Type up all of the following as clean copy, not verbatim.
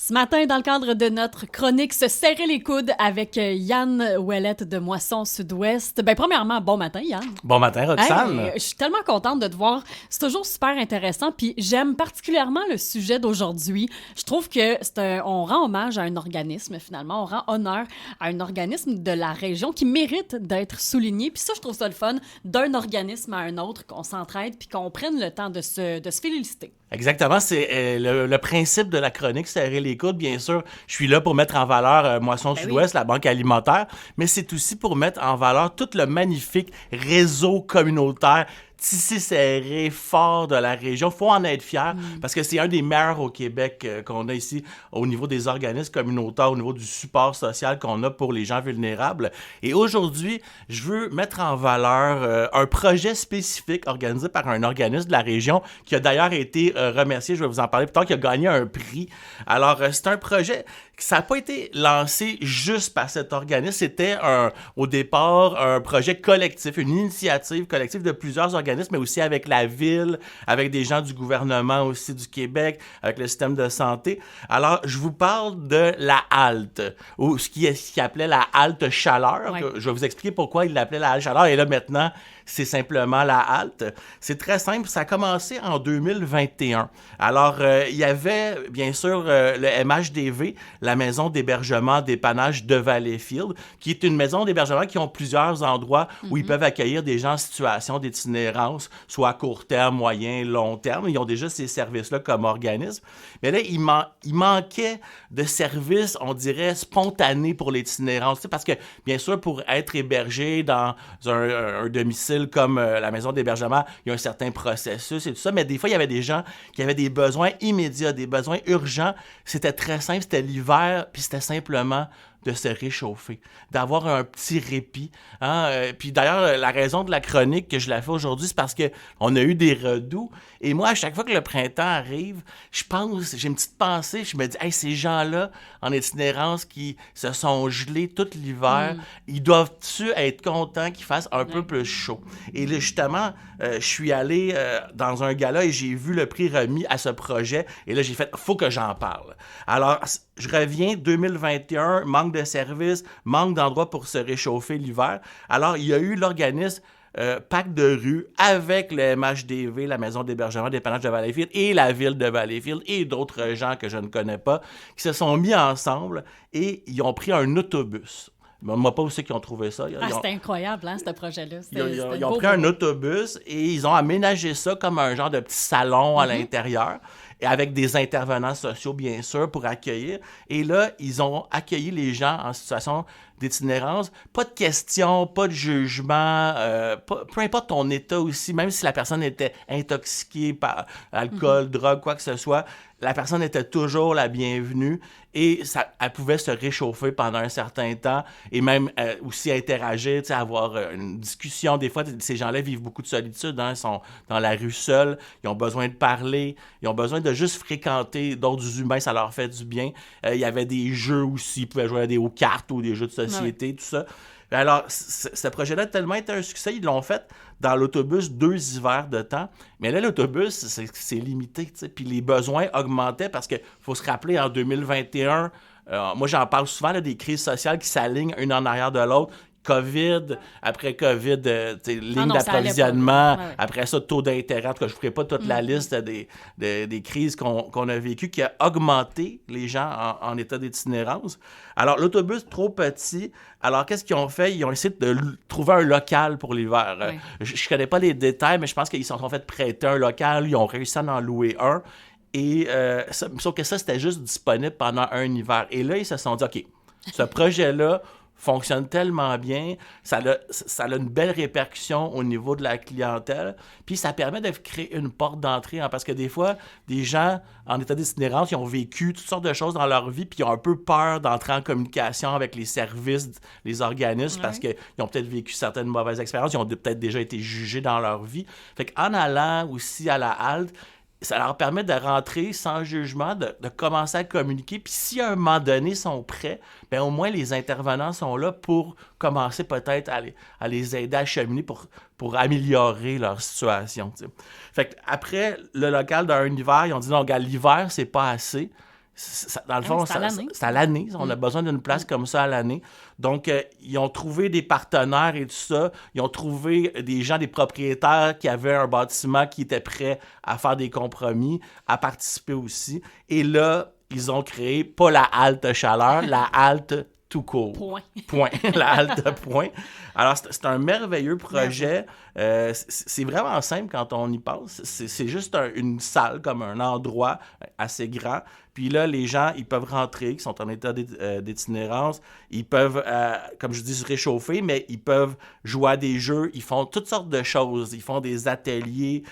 Ce matin, dans le cadre de notre chronique Se serrer les coudes avec Yann Ouellette de Moisson Sud-Ouest. Premièrement, bon matin, Yann. Bon matin, Roxane. Hey, je suis tellement contente de te voir. C'est toujours super intéressant. Puis j'aime particulièrement le sujet d'aujourd'hui. Je trouve que on rend hommage à un organisme, finalement. On rend honneur à un organisme de la région qui mérite d'être souligné. Puis ça, je trouve ça le fun, d'un organisme à un autre, qu'on s'entraide puis qu'on prenne le temps de se féliciter. Exactement, c'est le principe de la chronique, serrer les coudes. Bien sûr, je suis là pour mettre en valeur Moisson Sud-Ouest, la banque alimentaire, mais c'est aussi pour mettre en valeur tout le magnifique réseau communautaire tissé serré, fort de la région. Faut en être fier parce que c'est un des meilleurs au Québec qu'on a ici au niveau des organismes communautaires, au niveau du support social qu'on a pour les gens vulnérables. Et aujourd'hui, je veux mettre en valeur un projet spécifique organisé par un organisme de la région qui a d'ailleurs été remercié, je vais vous en parler plus tard, qui a gagné un prix. Alors, c'est un projet... Ça n'a pas été lancé juste par cet organisme. C'était au départ un projet collectif, une initiative collective de plusieurs organismes, mais aussi avec la ville, avec des gens du gouvernement aussi du Québec, avec le système de santé. Alors, je vous parle de la halte, ou ce qui appelait la halte chaleur. Ouais. Je vais vous expliquer pourquoi il l'appelait la halte chaleur. Et là, maintenant, c'est simplement la halte. C'est très simple. Ça a commencé en 2021. Alors, il y avait, bien sûr, le MHDV, la maison d'hébergement dépannage de Valleyfield, qui est une maison d'hébergement qui ont plusieurs endroits où ils peuvent accueillir des gens en situation d'itinérance, soit à court terme, moyen, long terme. Ils ont déjà ces services-là comme organisme. Mais là, il manquait de services, on dirait, spontanés pour l'itinérance. Tu sais, parce que, bien sûr, pour être hébergé dans un domicile comme la maison d'hébergement, il y a un certain processus et tout ça. Mais des fois, il y avait des gens qui avaient des besoins immédiats, des besoins urgents. C'était très simple, c'était l'hiver, puis c'était simplement de se réchauffer, d'avoir un petit répit. Puis d'ailleurs, la raison de la chronique que je la fais aujourd'hui, c'est parce qu'on a eu des redoux. Et moi, à chaque fois que le printemps arrive, j'ai une petite pensée, je me dis, hey, ces gens-là en itinérance qui se sont gelés tout l'hiver, ils doivent-tu être contents qu'il fasse un peu plus chaud? Et là, justement, je suis allé dans un gala et j'ai vu le prix remis à ce projet. Et là, j'ai fait, faut que j'en parle. Alors, je reviens, 2021, manque de services, manque d'endroits pour se réchauffer l'hiver. Alors, il y a eu l'organisme Pacte de rue avec le MHDV, la maison d'hébergement dépannage de Valleyfield, et la ville de Valleyfield, et d'autres gens que je ne connais pas, qui se sont mis ensemble et ils ont pris un autobus. Moi, pas aussi qui ont trouvé ça. C'était incroyable, ce projet-là. Ils ont pris un autobus et ils ont aménagé ça comme un genre de petit salon à l'intérieur, et avec des intervenants sociaux, bien sûr, pour accueillir. Et là, ils ont accueilli les gens en situation d'itinérance. Pas de questions, pas de jugement, peu importe ton état aussi, même si la personne était intoxiquée par alcool, drogue, quoi que ce soit, la personne était toujours la bienvenue et elle pouvait se réchauffer pendant un certain temps et même aussi interagir, avoir une discussion. Des fois, ces gens-là vivent beaucoup de solitude, ils sont dans la rue seuls, ils ont besoin de parler, ils ont besoin de juste fréquenter d'autres humains, ça leur fait du bien. Il y avait des jeux aussi, ils pouvaient jouer aux cartes ou des jeux de société, tout ça. Alors, ce projet-là a tellement été un succès, ils l'ont fait dans l'autobus 2 hivers de temps. Mais là, l'autobus, c'est limité, tu sais. Puis les besoins augmentaient parce qu'il faut se rappeler, en 2021, moi j'en parle souvent, là, des crises sociales qui s'alignent une en arrière de l'autre. COVID, après COVID, ligne d'approvisionnement, après ça, taux d'intérêt. En tout cas, je ne ferai pas toute la liste des crises qu'on a vécues qui a augmenté les gens en état d'itinérance. Alors, l'autobus trop petit, alors qu'est-ce qu'ils ont fait? Ils ont essayé de trouver un local pour l'hiver. Oui. Je ne connais pas les détails, mais je pense qu'ils se sont fait prêter un local, ils ont réussi à en louer un. Et sauf que ça, c'était juste disponible pendant un hiver. Et là, ils se sont dit, OK, ce projet-là fonctionne tellement bien, ça a une belle répercussion au niveau de la clientèle, puis ça permet de créer une porte d'entrée, parce que des fois, des gens en état d'itinérance, ils ont vécu toutes sortes de choses dans leur vie, puis ils ont un peu peur d'entrer en communication avec les services, les organismes, parce qu'ils ont peut-être vécu certaines mauvaises expériences, ils ont peut-être déjà été jugés dans leur vie. Fait qu'en allant aussi à la halte, ça leur permet de rentrer sans jugement, de commencer à communiquer. Puis si à un moment donné, ils sont prêts, bien au moins les intervenants sont là pour commencer peut-être à les aider à cheminer pour améliorer leur situation. T'sais. Fait qu'après le local d'un hiver, ils ont dit non, regarde, l'hiver, c'est pas assez. Dans le fond, c'est à l'année. On a besoin d'une place comme ça à l'année. Donc, ils ont trouvé des partenaires et tout ça. Ils ont trouvé des gens, des propriétaires qui avaient un bâtiment qui étaient prêts à faire des compromis, à participer aussi. Et là, ils ont créé, pas la halte chaleur, la halte tout court. Point. La halte point. Alors, c'est un merveilleux projet. C'est vraiment simple quand on y pense. C'est juste une salle, comme un endroit assez grand. Puis là, les gens, ils peuvent rentrer, qui sont en état d'itinérance. Ils peuvent, comme je dis, se réchauffer, mais ils peuvent jouer à des jeux. Ils font toutes sortes de choses. Ils font des ateliers.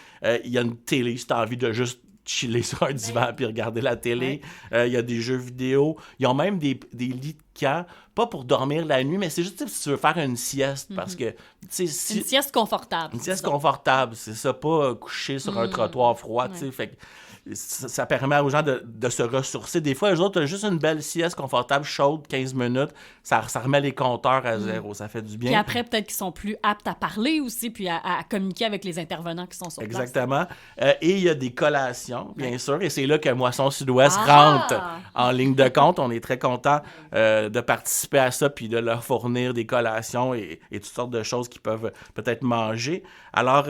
Il y a une télé, si tu as envie de juste chiller sur un divan puis regarder la télé. Il y a des jeux vidéo. Ils ont même des lits de camp, pas pour dormir la nuit, mais c'est juste si tu veux faire une sieste, parce que... Une sieste confortable. Une sieste confortable, c'est ça, pas coucher sur un trottoir froid, tu sais, fait que ça permet aux gens de se ressourcer. Des fois, eux autres, juste une belle sieste confortable, chaude, 15 minutes, ça remet les compteurs à zéro, ça fait du bien. Puis après, peut-être qu'ils sont plus aptes à parler aussi, puis à communiquer avec les intervenants qui sont sur place. Exactement. Et il y a des collations, bien sûr, et c'est là que Moisson Sud-Ouest rentre en ligne de compte. On est très content de participer à ça, puis de leur fournir des collations et toutes sortes de choses qu'ils peuvent peut-être manger. Alors,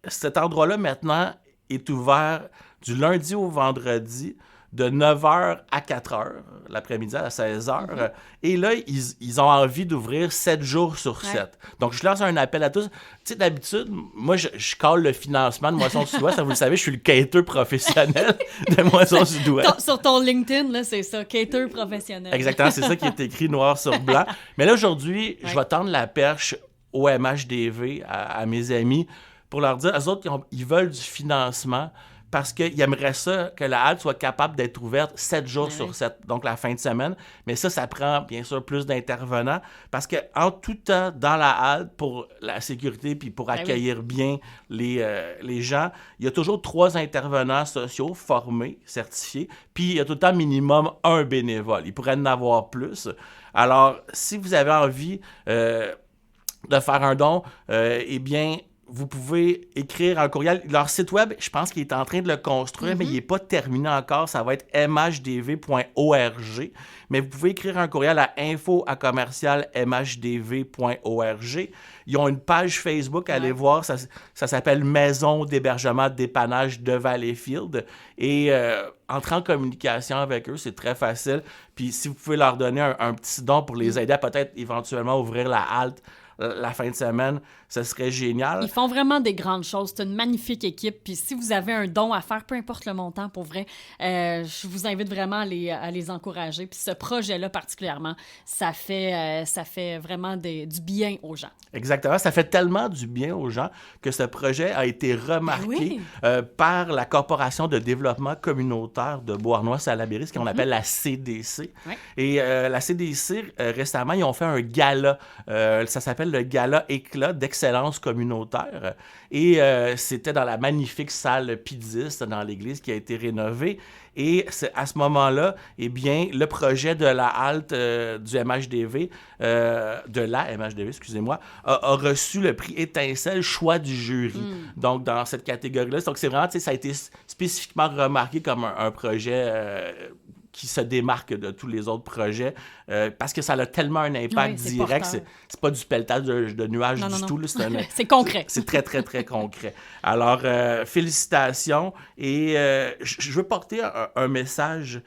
cet endroit-là, maintenant, est ouvert du lundi au vendredi, de 9h à 4h, l'après-midi à 16h. Et là, ils ont envie d'ouvrir 7 jours sur 7. Donc, je lance un appel à tous. Tu sais, d'habitude, moi, je cale le financement de Moisson Sud-Ouest. Vous le savez, je suis le cater professionnel de Moisson Sud-Ouest. Sur ton LinkedIn, là, c'est ça, cater professionnel. Exactement, c'est ça qui est écrit noir sur blanc. Mais là, aujourd'hui, je vais tendre la perche au MHDV, à mes amis, pour leur dire, eux autres, ils veulent du financement parce qu'ils aimeraient ça, que la halte soit capable d'être ouverte 7 jours sur 7, donc la fin de semaine. Mais ça prend bien sûr plus d'intervenants parce qu'en tout temps, dans la halte, pour la sécurité puis pour accueillir bien les gens, il y a toujours 3 intervenants sociaux formés, certifiés, puis il y a tout le temps minimum 1 bénévole. Il pourrait en avoir plus. Alors, si vous avez envie de faire un don, eh bien, vous pouvez écrire un courriel. Leur site web, je pense qu'il est en train de le construire, mais il n'est pas terminé encore. Ça va être mhdv.org. Mais vous pouvez écrire un courriel à info@mhdv.org. Ils ont une page Facebook, allez voir. Ça s'appelle Maison d'hébergement dépannage de Valleyfield. Et entrer en communication avec eux, c'est très facile. Puis si vous pouvez leur donner un petit don pour les aider à peut-être éventuellement ouvrir la halte la fin de semaine, ce serait génial. Ils font vraiment des grandes choses. C'est une magnifique équipe. Puis si vous avez un don à faire, peu importe le montant, pour vrai, je vous invite vraiment à les encourager. Puis ce projet-là particulièrement, ça fait vraiment du bien aux gens. Exactement. Ça fait tellement du bien aux gens que ce projet a été remarqué par la Corporation de développement communautaire de Beauharnois-Salaberry, ce qu'on appelle la CDC. Ouais. Et la CDC, récemment, ils ont fait un gala. Ça s'appelle le Gala Éclat d'excellence communautaire. Et c'était dans la magnifique salle Piddiste dans l'église qui a été rénovée. Et à ce moment-là, eh bien, le projet de la halte du MHDV, excusez-moi, a reçu le prix Étincelle choix du jury. Donc, dans cette catégorie-là. Donc, c'est vraiment, ça a été spécifiquement remarqué comme un projet qui se démarque de tous les autres projets parce que ça a tellement un impact direct. C'est pas du pelletage de nuages tout. Là, c'est concret. C'est très, très, très concret. Alors, félicitations. Et je veux porter un message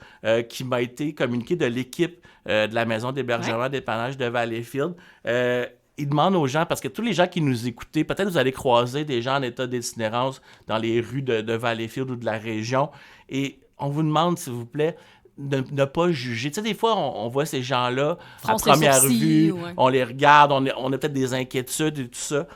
qui m'a été communiqué de l'équipe de la maison d'hébergement dépannage de Valleyfield. Ils demandent aux gens, parce que tous les gens qui nous écoutaient, peut-être vous allez croiser des gens en état d'itinérance dans les rues de Valleyfield ou de la région, et on vous demande, s'il vous plaît, de ne pas juger. Tu sais, des fois, on voit ces gens-là à première vue, on les regarde, on a peut-être des inquiétudes et tout ça,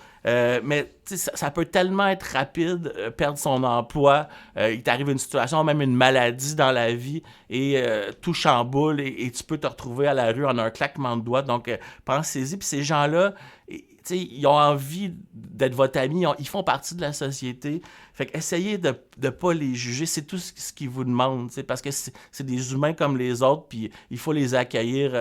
mais ça peut tellement être rapide, perdre son emploi, il t'arrive une situation, même une maladie dans la vie, et tout chamboule, et tu peux te retrouver à la rue en un claquement de doigts. Donc, pensez-y. Puis ces gens-là, ils ont envie d'être votre ami, ils font partie de la société, Fait que essayez de ne pas les juger, c'est tout ce qu'ils vous demandent, parce que c'est des humains comme les autres, puis il faut les accueillir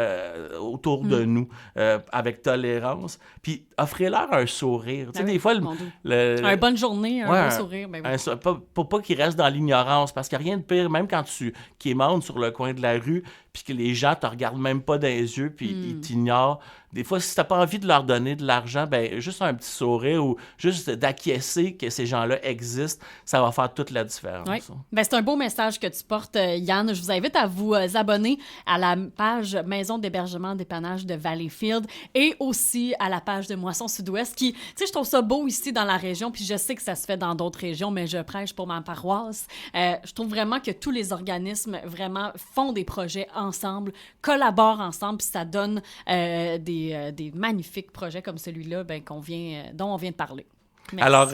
autour de nous avec tolérance. Puis offrez-leur un sourire. Tu sais, des fois, une bonne journée, un beau sourire. Ben oui. Pour pas qu'ils restent dans l'ignorance, parce qu'il n'y a rien de pire, même quand tu quémandes sur le coin de la rue, puis que les gens te regardent même pas dans les yeux, puis ils t'ignorent. Des fois, si t'as pas envie de leur donner de l'argent, ben juste un petit sourire ou juste d'acquiescer que ces gens-là existent, ça va faire toute la différence. Oui. Ben, c'est un beau message que tu portes, Yann. Je vous invite à vous abonner à la page Maison d'hébergement dépannage de Valleyfield et aussi à la page de Moisson Sud-Ouest qui, tu sais, je trouve ça beau ici dans la région, puis je sais que ça se fait dans d'autres régions, mais je prêche pour ma paroisse. Je trouve vraiment que tous les organismes vraiment font des projets ensemble, collaborent ensemble, puis ça donne des magnifiques projets comme celui-là dont on vient de parler. Merci. Alors,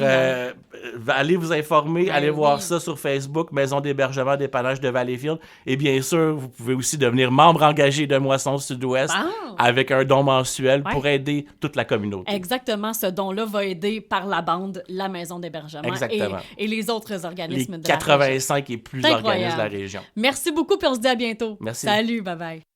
allez vous informer, allez voir ça sur Facebook, Maison d'hébergement dépannage de Valleyfield. Et bien sûr, vous pouvez aussi devenir membre engagé de Moisson Sud-Ouest avec un don mensuel pour aider toute la communauté. Exactement, ce don-là va aider par la bande la Maison d'hébergement et les autres organismes les de la région. 85 et plus organismes de la région. Merci beaucoup, puis on se dit à bientôt. Merci. Salut, bye-bye.